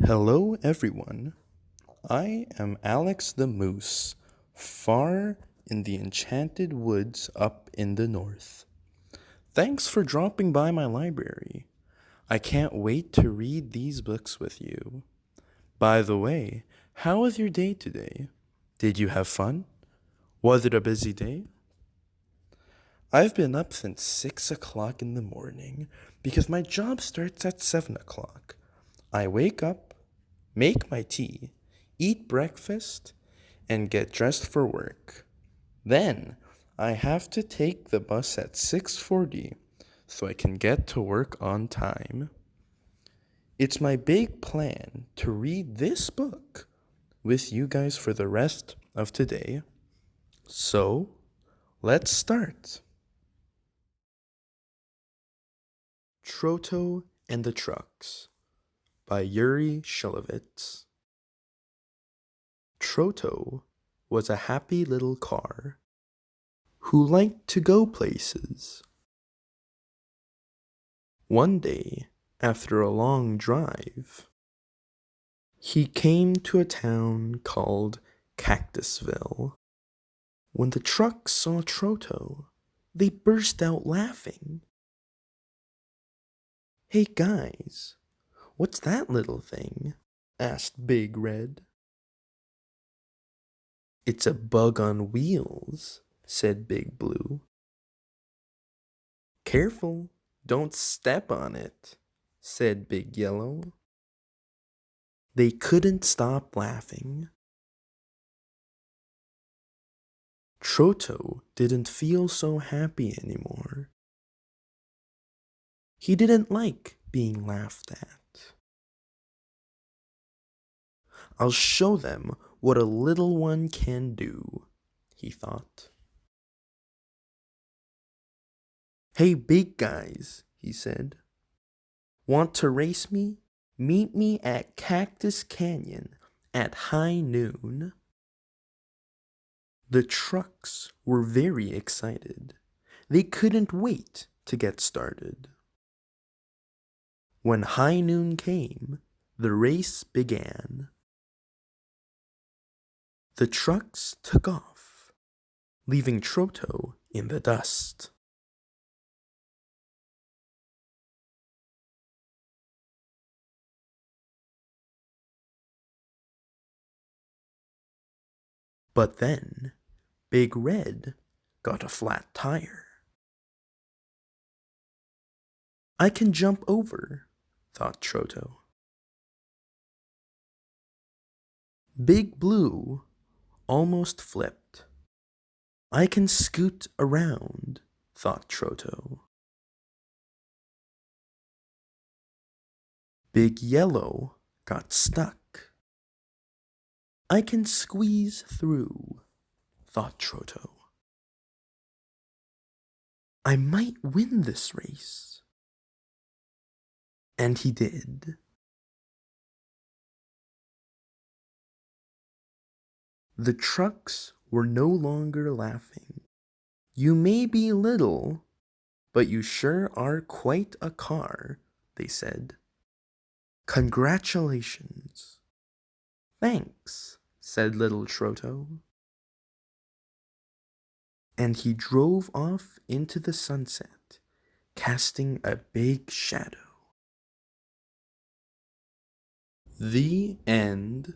Hello, everyone. I am Alex the Moose, far in the enchanted woods up in the north. Thanks for dropping by my library. I can't wait to read these books with you. By the way, how was your day today? Did you have fun? Was it a busy day? I've been up since 6 o'clock in the morning because my job starts at 7 o'clock. I wake up, make my tea, eat breakfast, and get dressed for work. Then I have to take the bus at 6:40 so I can get to work on time. It's my big plan to read this book with you guys for the rest of today. So, let's start. Troto and the Trucks by Uri Shulevitz. Troto was a happy little car who liked to go places. One day, after a long drive, he came to a town called Cactusville. When the trucks saw Troto, they burst out laughing. "Hey guys, what's that little thing?" asked Big Red. "It's a bug on wheels," said Big Blue. "Careful, don't step on it," said Big Yellow. They couldn't stop laughing. Troto didn't feel so happy anymore. He didn't like being laughed at. "I'll show them what a little one can do," he thought. "Hey, big guys," he said. "Want to race me? Meet me at Cactus Canyon at high noon." The trucks were very excited. They couldn't wait to get started. When high noon came, the race began. The trucks took off, leaving Troto in the dust. But then Big Red got a flat tire. "I can jump over," thought Troto. Big Blue almost flipped. "I can scoot around," thought Troto. Big Yellow got stuck. "I can squeeze through," thought Troto. "I might win this race." And he did. The trucks were no longer laughing. "You may be little, but you sure are quite a car," they said. "Congratulations." "Thanks," said little Troto. And he drove off into the sunset, casting a big shadow. The end.